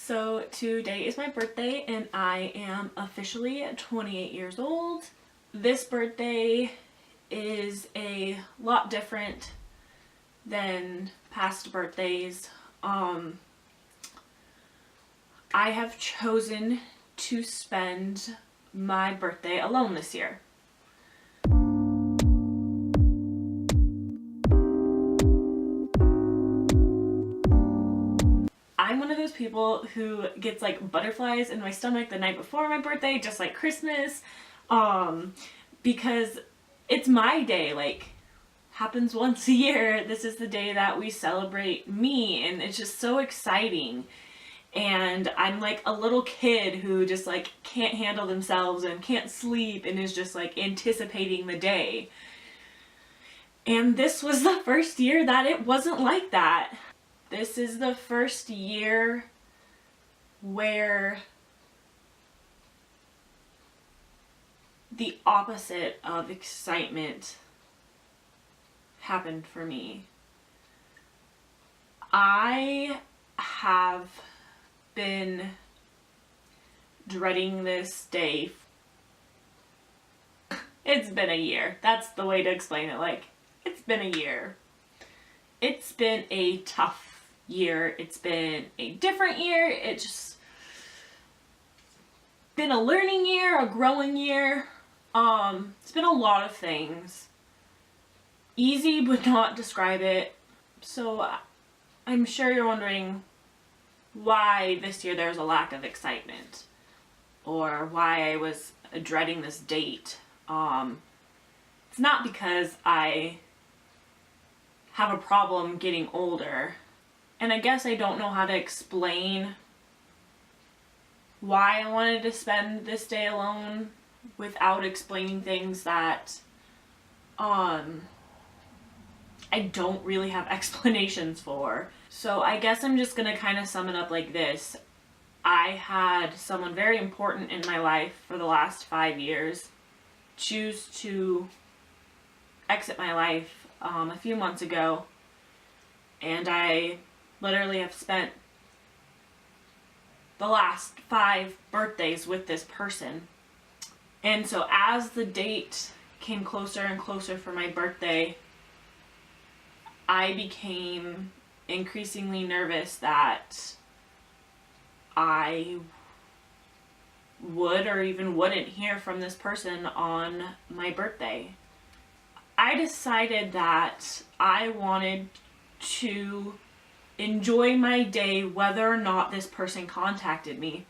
So today is my birthday and I am officially 28 years old. This birthday is a lot different than past birthdays. I have chosen to spend my birthday alone this year. I'm one of those people who gets like butterflies in my stomach the night before my birthday, just like Christmas, because it's my day. Like, happens once a year. This is the day that we celebrate me, and it's just so exciting. And I'm like a little kid who just like can't handle themselves and can't sleep and is just like anticipating the day. And this was the first year that it wasn't like that. This is the first year where the opposite of excitement happened for me. I have been dreading this day. It's been a year. That's the way to explain it. Like, it's been a year. It's been a tough year. It's been a different year. It's just been a learning year, a growing year. It's been a lot of things. Easy would not describe it. So I'm sure you're wondering why this year there's a lack of excitement, or why I was dreading this date. It's not because I have a problem getting older, and I guess I don't know how to explain why I wanted to spend this day alone without explaining things that I don't really have explanations for. So I guess I'm just gonna kind of sum it up like this. I had someone very important in my life for the last 5 years choose to exit my life a few months ago, and I literally have spent the last 5 birthdays with this person. And so as the date came closer and closer for my birthday, I became increasingly nervous that I would or even wouldn't hear from this person on my birthday. I decided that I wanted to enjoy my day whether or not this person contacted me.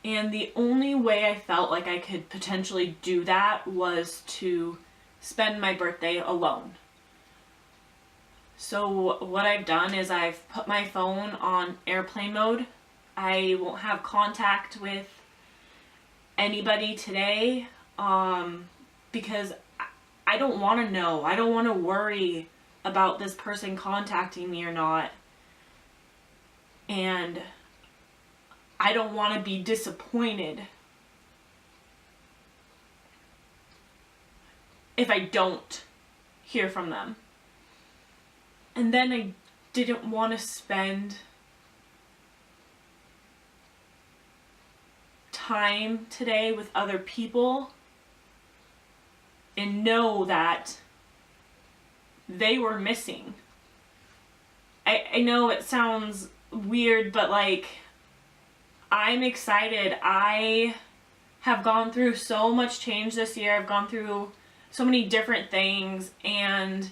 And the only way I felt like I could potentially do that was to spend my birthday alone. So what I've done is I've put my phone on airplane mode. I won't have contact with anybody today because I don't want to know. I don't want to worry about this person contacting me or not. And I don't want to be disappointed if I don't hear from them. And then I didn't want to spend time today with other people and know that they were missing. I know it sounds weird, but like, I'm excited. I have gone through so much change this year. I've gone through so many different things, and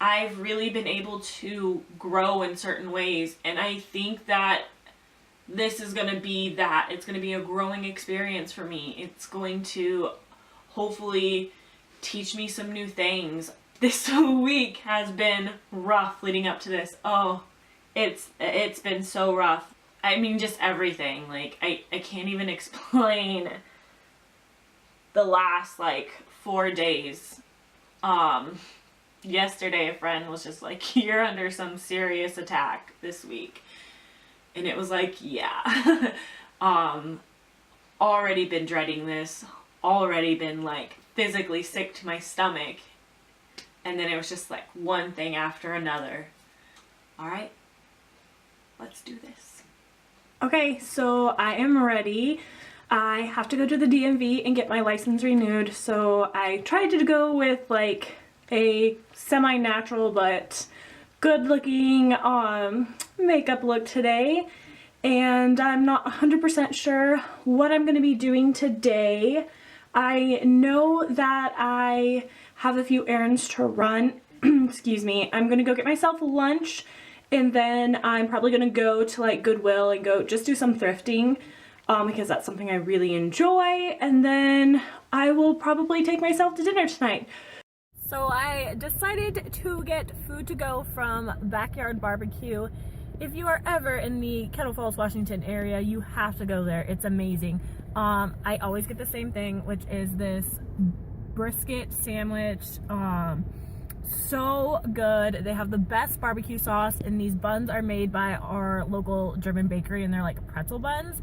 I've really been able to grow in certain ways. And I think that this is going to be that. It's going to be a growing experience for me. It's going to hopefully teach me some new things. This week has been rough leading up to this. Oh, it's been so rough. I mean, just everything. Like, I can't even explain the last like 4 days. Yesterday a friend was just like, you're under some serious attack this week. And it was like, yeah. Already been dreading this. Already been like physically sick to my stomach. And then it was just like one thing after another. All right, let's do this. Okay, so I am ready. I have to go to the DMV and get my license renewed, so I tried to go with like a semi-natural but good looking makeup look today, and I'm not 100% sure what I'm going to be doing today. I know that I have a few errands to run. Excuse me. I'm going to go get myself lunch, and then I'm probably going to go to like Goodwill and go just do some thrifting because that's something I really enjoy, and then I will probably take myself to dinner tonight. So I decided to get food to go from Backyard Barbecue. If you are ever in the Kettle Falls, Washington area, you have to go there. It's amazing. I always get the same thing, which is this brisket sandwich. So good. They have the best barbecue sauce, and these buns are made by our local German bakery, and they're like pretzel buns.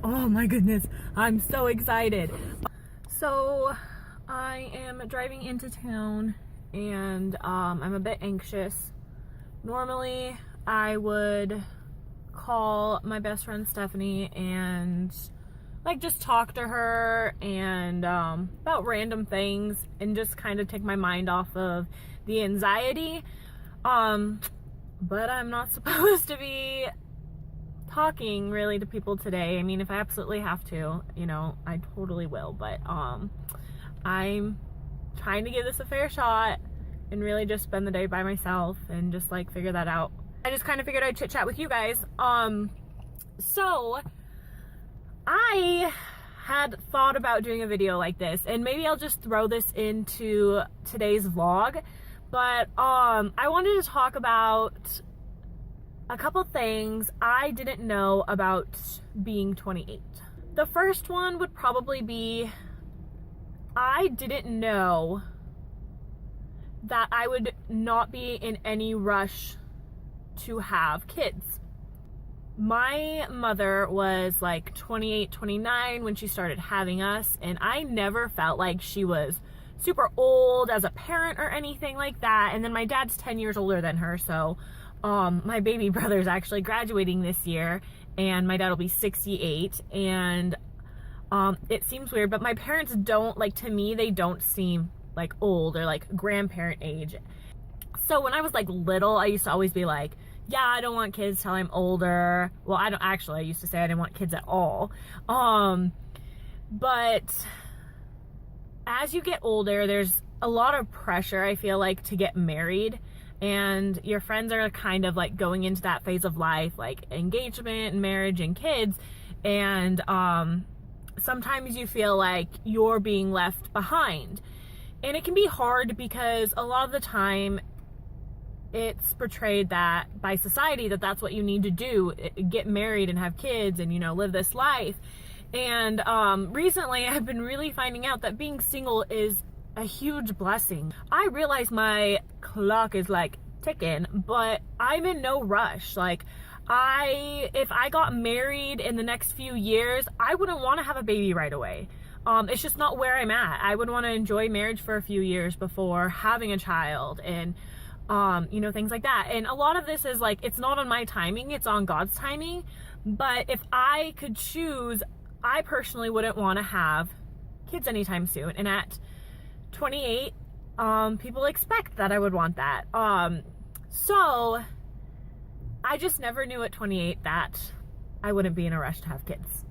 Oh my goodness, I'm so excited. So I am driving into town, and I'm a bit anxious. Normally I would call my best friend Stephanie and like just talk to her and about random things and just kind of take my mind off of the anxiety, but I'm not supposed to be talking really to people today. I mean, if I absolutely have to, you know, I totally will, but I'm trying to give this a fair shot and really just spend the day by myself and just like figure that out. I just kind of figured I'd chit chat with you guys. So I had thought about doing a video like this, and maybe I'll just throw this into today's vlog, but I wanted to talk about a couple things I didn't know about being 28. The first one would probably be I didn't know that I would not be in any rush to have kids. My mother was like 28, 29 when she started having us, and I never felt like she was super old as a parent or anything like that. And then my dad's 10 years older than her, so my baby brother's actually graduating this year, and my dad will be 68, and it seems weird, but my parents don't, like, to me, they don't seem like old or like grandparent age. So when I was like little, I used to always be like, yeah, I don't want kids till I'm older. Well, I used to say I didn't want kids at all. But as you get older, there's a lot of pressure, I feel like, to get married. And your friends are kind of like going into that phase of life, like engagement and marriage and kids. And sometimes you feel like you're being left behind. And it can be hard because a lot of the time it's portrayed that by society that that's what you need to do, get married and have kids and, you know, live this life. And recently I've been really finding out that being single is a huge blessing. I realize my clock is like ticking, but I'm in no rush. Like, if I got married in the next few years, I wouldn't want to have a baby right away. It's just not where I'm at. I would want to enjoy marriage for a few years before having a child and you know, things like that. And a lot of this is like, it's not on my timing, it's on God's timing. But if I could choose, I personally wouldn't want to have kids anytime soon. And at 28, people expect that I would want that. So I just never knew at 28 that I wouldn't be in a rush to have kids.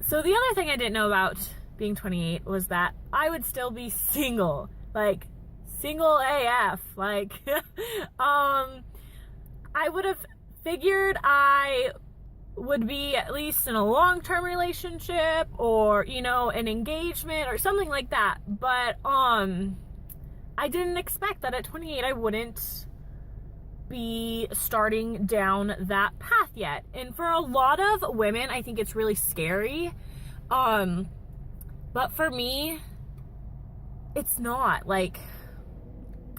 So the other thing I didn't know about being 28 was that I would still be single, like single AF. Like, I would have figured I would be at least in a long-term relationship or, you know, an engagement or something like that. But I didn't expect that at 28 I wouldn't be starting down that path yet. And for a lot of women, I think it's really scary. But for me, it's not. Like,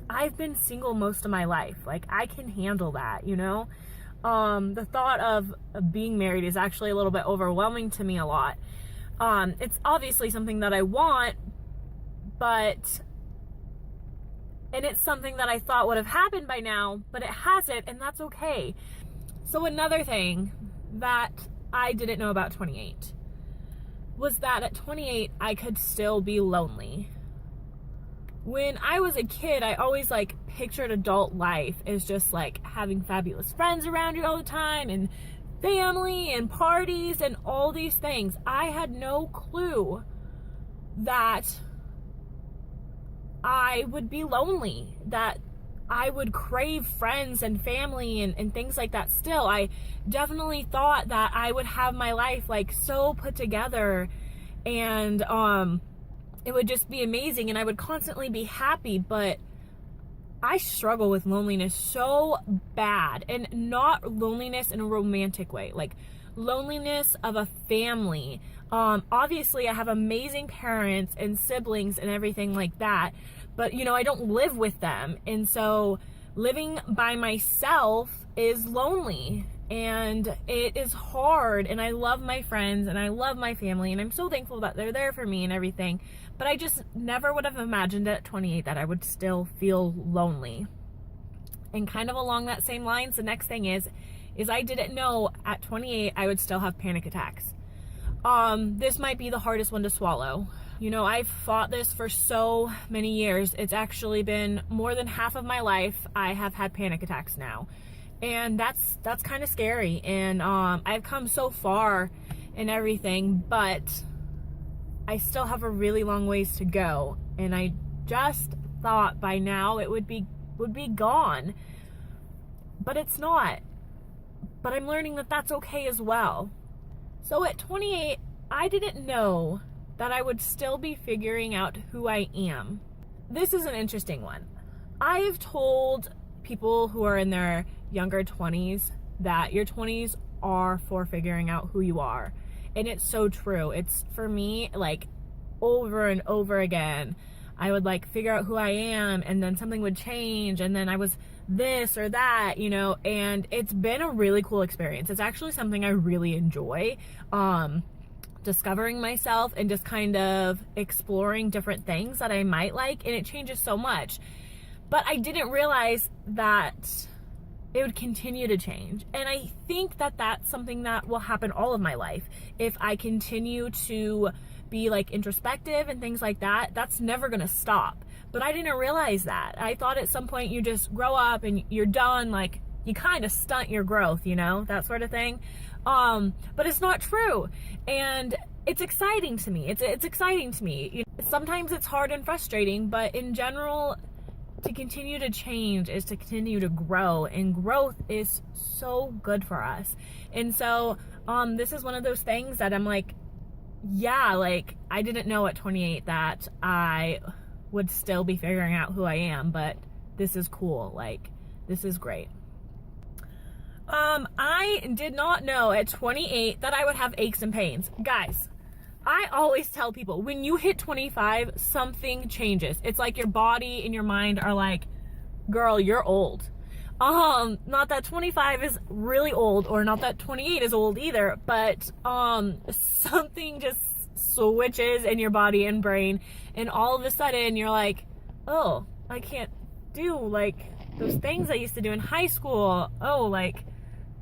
I've been single most of my life. Like, I can handle that, you know? The thought of being married is actually a little bit overwhelming to me a lot. It's obviously something that I want, and it's something that I thought would have happened by now, but it hasn't, and that's okay. So another thing that I didn't know about 28 was that at 28, I could still be lonely. When I was a kid, I always like pictured adult life as just like having fabulous friends around you all the time and family and parties and all these things. I had no clue that I would be lonely, that I would crave friends and family and things like that still. I definitely thought that I would have my life like so put together and it would just be amazing and I would constantly be happy, but I struggle with loneliness so bad, and not loneliness in a romantic way, like loneliness of a family. Obviously I have amazing parents and siblings and everything like that, but you know, I don't live with them, and so living by myself is lonely and it is hard, and I love my friends and I love my family and I'm so thankful that they're there for me and everything, but I just never would have imagined at 28 that I would still feel lonely. And kind of along that same lines, the next thing is I didn't know at 28 I would still have panic attacks. This might be the hardest one to swallow. You know, I've fought this for so many years. It's actually been more than half of my life I have had panic attacks now. And that's kind of scary. And I've come so far in everything, but I still have a really long ways to go. And I just thought by now it would be gone. But it's not. But I'm learning that that's okay as well. So at 28, I didn't know that I would still be figuring out who I am. This is an interesting one. I've told people who are in their younger 20s that your 20s are for figuring out who you are. And it's so true. It's for me, like, over and over again. I would like figure out who I am, and then something would change, and then I was this or that, you know, and it's been a really cool experience. It's actually something I really enjoy. Discovering myself and just kind of exploring different things that I might like, and it changes so much. But I didn't realize that it would continue to change. And I think that that's something that will happen all of my life. If I continue to be like introspective and things like that, that's never gonna stop. But I didn't realize that. I thought at some point you just grow up and you're done, like you kind of stunt your growth, you know, that sort of thing. But it's not true. And it's exciting to me. It's exciting to me. You know, sometimes it's hard and frustrating, but in general, to continue to change is to continue to grow, and growth is so good for us. And so, this is one of those things that I'm like, yeah, like I didn't know at 28 that I would still be figuring out who I am, but this is cool. Like, this is great. I did not know at 28 that I would have aches and pains. Guys, I always tell people, when you hit 25, something changes. It's like your body and your mind are like, girl, you're old. Not that 25 is really old, or not that 28 is old either, but something just switches in your body and brain, and all of a sudden you're like, oh, I can't do like those things I used to do in high school. Oh, like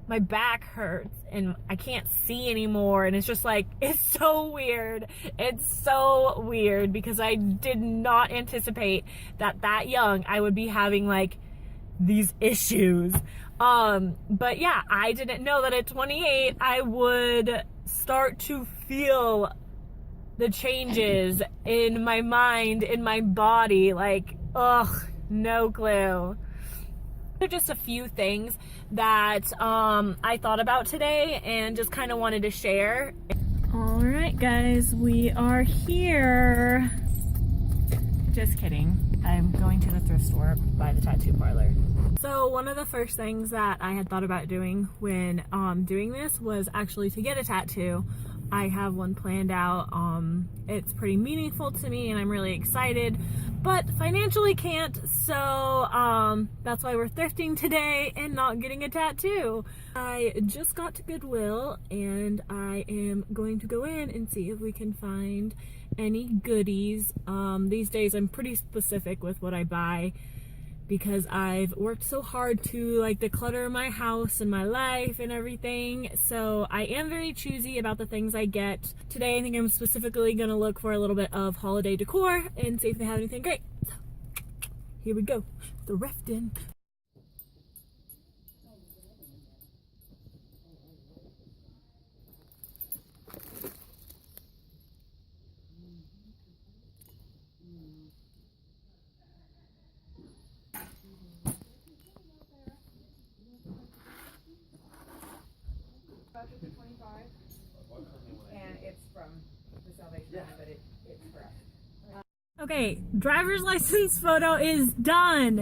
my back hurts and I can't see anymore, and it's just like, it's so weird. It's so weird because I did not anticipate that young I would be having like these issues. But yeah, I didn't know that at 28 I would start to feel the changes in my mind, in my body. Like, ugh, no clue. There are just a few things that I thought about today and just kind of wanted to share. All right, guys, we are here. Just kidding. I'm going to the thrift store by the tattoo parlor. So one of the first things that I had thought about doing when doing this was actually to get a tattoo. I have one planned out. It's pretty meaningful to me and I'm really excited, but financially can't, so that's why we're thrifting today and not getting a tattoo. I just got to Goodwill and I am going to go in and see if we can find any goodies. These days I'm pretty specific with what I buy because I've worked so hard to like declutter my house and my life and everything. So I am very choosy about the things I get. Today I think I'm specifically gonna look for a little bit of holiday decor and see if they have anything great. So here we go, the Refton. And it's from the Salvation Army, but it's for us. Okay, driver's license photo is done.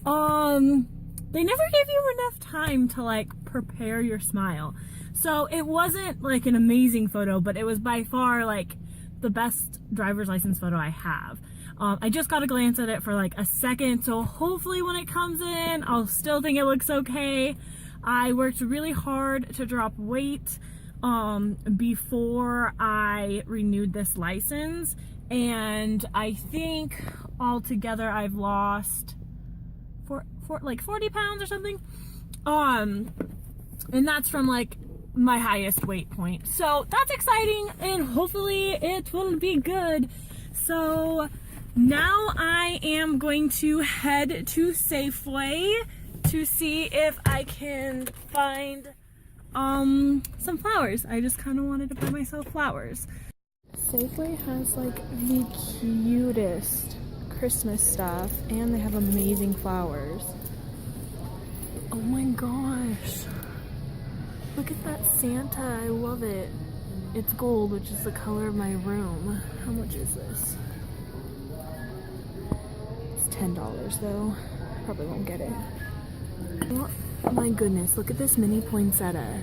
They never gave you enough time to like prepare your smile. So it wasn't like an amazing photo, but it was by far like the best driver's license photo I have. I just got a glance at it for like a second, so hopefully when it comes in, I'll still think it looks okay. I worked really hard to drop weight before I renewed this license, and I think altogether I've lost like 40 pounds or something, and that's from like my highest weight point, so that's exciting and hopefully it will be good. So now I am going to head to Safeway to see if I can find some flowers. I just kind of wanted to buy myself flowers. Safeway has like the cutest Christmas stuff and they have amazing flowers. Oh my gosh. Look at that Santa, I love it. It's gold, which is the color of my room. How much is this? It's $10 though. Probably won't get it. Oh my goodness, look at this mini poinsettia.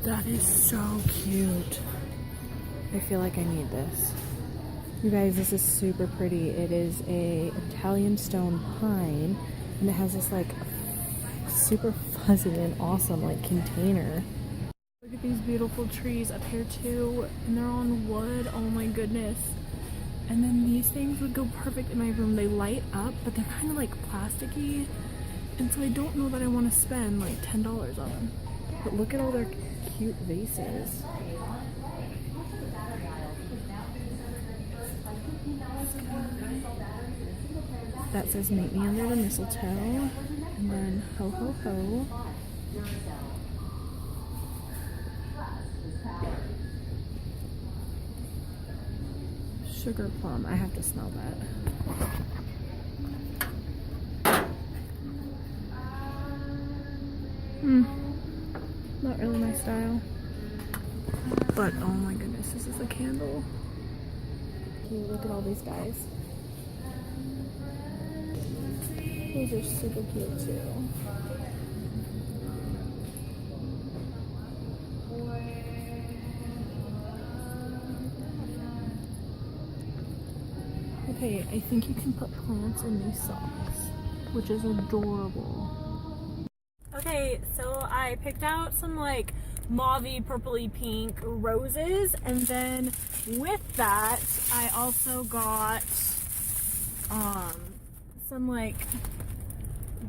That is so cute. I feel like I need this. You guys, this is super pretty. It is a Italian stone pine and it has this like super fuzzy and awesome like container. Look at these beautiful trees up here too, and they're on wood. Oh my goodness. And then these things would go perfect in my room. They light up, but they're kind of like plasticky. And so I don't know that I want to spend like $10 on them. But look at all their cute vases. That says meet me under the mistletoe. And then ho ho ho. Sugar plum. I have to smell that. Not really my style. But oh my goodness, this is a candle. Cute, look at all these guys. These are super cute too. Okay, I think you can put plants in these socks, which is adorable. Okay, so I picked out some like mauvey, purpley pink roses, and then with that I also got some like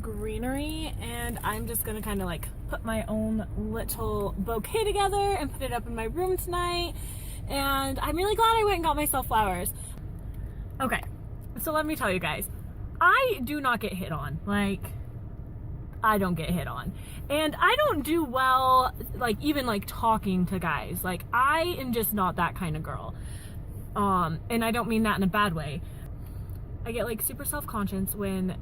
greenery, and I'm just gonna kind of like put my own little bouquet together and put it up in my room tonight. And I'm really glad I went and got myself flowers. Okay, so let me tell you guys, I do not get hit on. Like, I don't get hit on. And I don't do well, like, even like talking to guys. Like, I am just not that kind of girl. And I don't mean that in a bad way. I get like super self-conscious when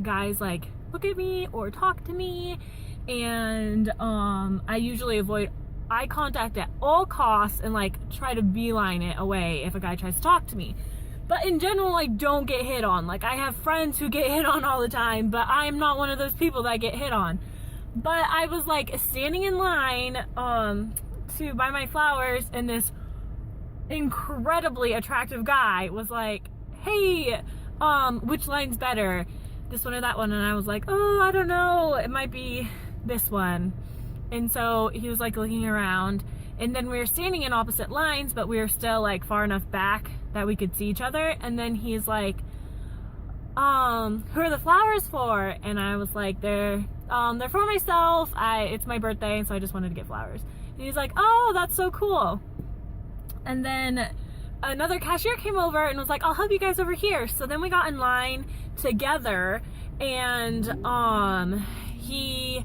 guys like look at me or talk to me, and I usually avoid eye contact at all costs and like try to beeline it away if a guy tries to talk to me. But in general, I don't get hit on. Like, I have friends who get hit on all the time, but I am not one of those people that get hit on. But I was like standing in line to buy my flowers, and this incredibly attractive guy was like, hey, which line's better, this one or that one? And I was like, oh, I don't know, it might be this one. And so he was like looking around, and then we were standing in opposite lines, but we were still like far enough back that we could see each other. And then he's like, who are the flowers for? And I was like, they're for myself. It's my birthday, and so I just wanted to get flowers. And he's like, oh, that's so cool. And then another cashier came over and was like, I'll help you guys over here. So then we got in line together, and he,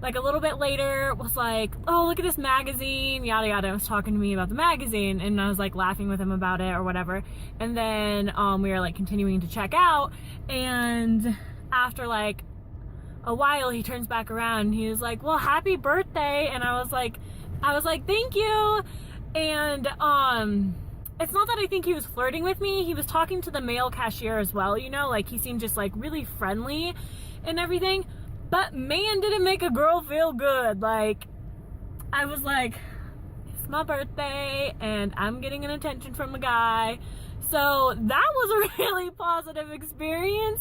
like, a little bit later was like, oh, look at this magazine, yada yada. Was talking to me about the magazine, and I was like laughing with him about it or whatever. And then we were like continuing to check out, and after like a while he turns back around and he was like, well, happy birthday. And I was like thank you. And it's not that I think he was flirting with me. He was talking to the male cashier as well, you know, like he seemed just like really friendly and everything. But man, did it make a girl feel good. Like, I was like, it's my birthday and I'm getting an attention from a guy. So that was a really positive experience.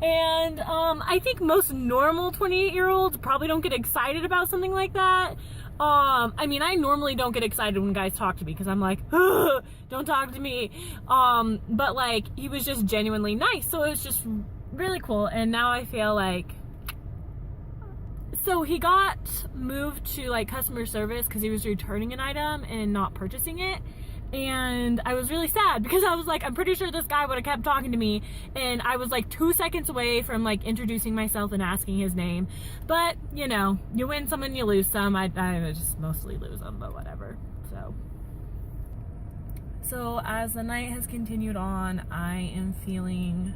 And I think most normal 28-year-olds probably don't get excited about something like that. I mean, I normally don't get excited when guys talk to me because I'm like, don't talk to me. But like, he was just genuinely nice. So it was just really cool. And now I feel like, so he got moved to like customer service because he was returning an item and not purchasing it. And I was really sad because I was like, I'm pretty sure this guy would have kept talking to me, and I was like 2 seconds away from like introducing myself and asking his name. But you know, you win some and you lose some. I just mostly lose them, but whatever. So as the night has continued on, I am feeling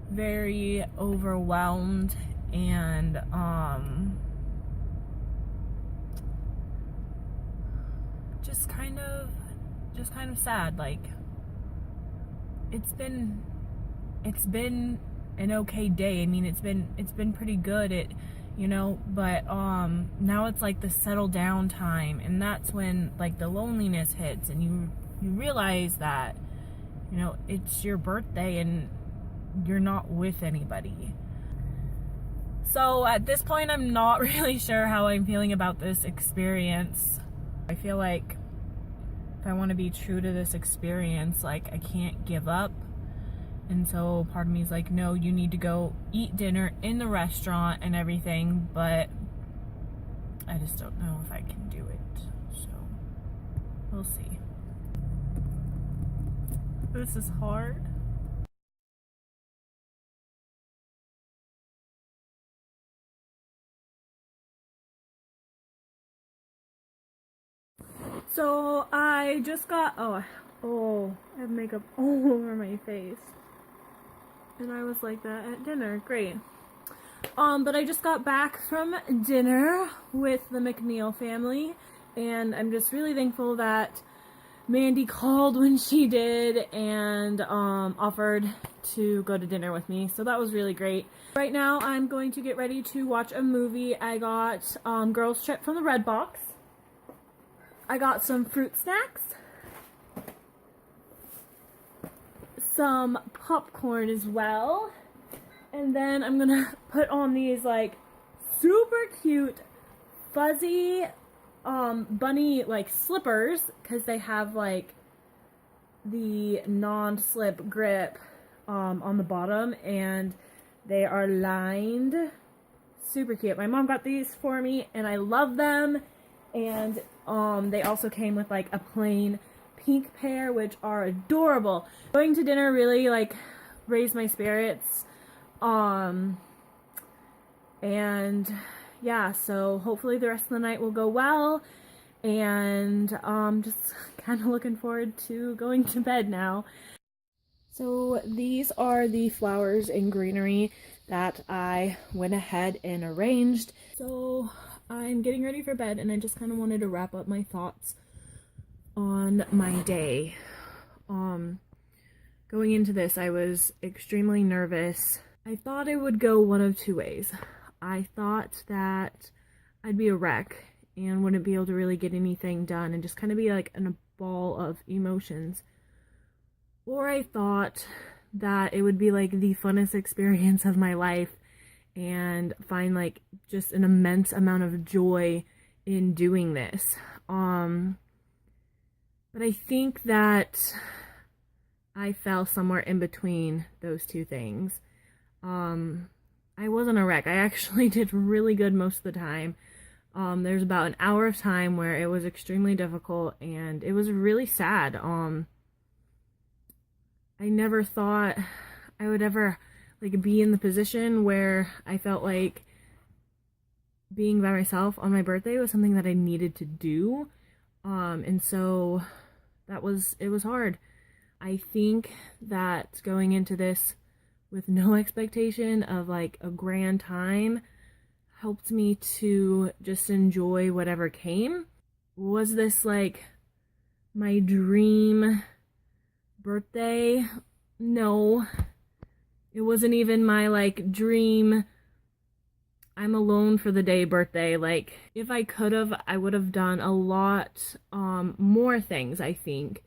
very overwhelmed and just kind of sad. Like, it's been an okay day. I mean, it's been pretty good, you know, but now it's like the settle down time, and that's when like the loneliness hits, and you realize that, you know, it's your birthday and you're not with anybody. So at this point, I'm not really sure how I'm feeling about this experience. I feel like if I want to be true to this experience, like, I can't give up. And so part of me is like, no, you need to go eat dinner in the restaurant and everything, but I just don't know if I can do it. So we'll see. This is hard. So I just got, I have makeup all over my face. And I was like that at dinner. Great. But I just got back from dinner with the McNeil family, and I'm just really thankful that Mandy called when she did and offered to go to dinner with me. So that was really great. Right now I'm going to get ready to watch a movie. I got Girls Trip from the Red Box. I got some fruit snacks, some popcorn as well, and then I'm gonna put on these like super cute fuzzy bunny like slippers, because they have like the non-slip grip on the bottom, and they are lined. Super cute. My mom got these for me and I love them. And they also came with like a plain pink pair, which are adorable. Going to dinner really like raised my spirits. And yeah, so hopefully the rest of the night will go well. And just kind of looking forward to going to bed now. So these are the flowers and greenery that I went ahead and arranged. So I'm getting ready for bed, and I just kind of wanted to wrap up my thoughts on my day. Going into this, I was extremely nervous. I thought it would go one of two ways. I thought that I'd be a wreck and wouldn't be able to really get anything done and just kind of be like in a ball of emotions. Or I thought that it would be like the funnest experience of my life and find like just an immense amount of joy in doing this. But I think that I fell somewhere in between those two things. I wasn't a wreck. I actually did really good most of the time. There's about an hour of time where it was extremely difficult and it was really sad. I never thought I would ever like be in the position where I felt like being by myself on my birthday was something that I needed to do. And so it was hard. I think that going into this with no expectation of like a grand time helped me to just enjoy whatever came. Was this like my dream birthday? No. It wasn't even my like dream I'm alone for the day birthday. Like if I could have, I would have done a lot more things, I think.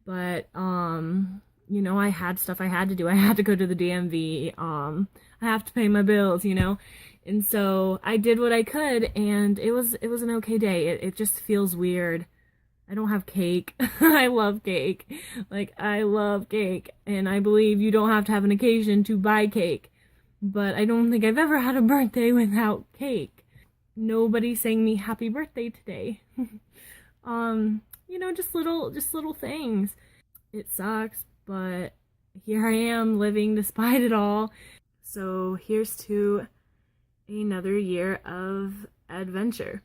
But you know, I had stuff I had to do. I had to go to the DMV. I have to pay my bills, you know. And so I did what I could, and it was an okay day. It just feels weird. I don't have cake. I love cake. Like, I love cake. And I believe you don't have to have an occasion to buy cake. But I don't think I've ever had a birthday without cake. Nobody sang me happy birthday today. You know, just little things. It sucks, but here I am living despite it all. So here's to another year of adventure.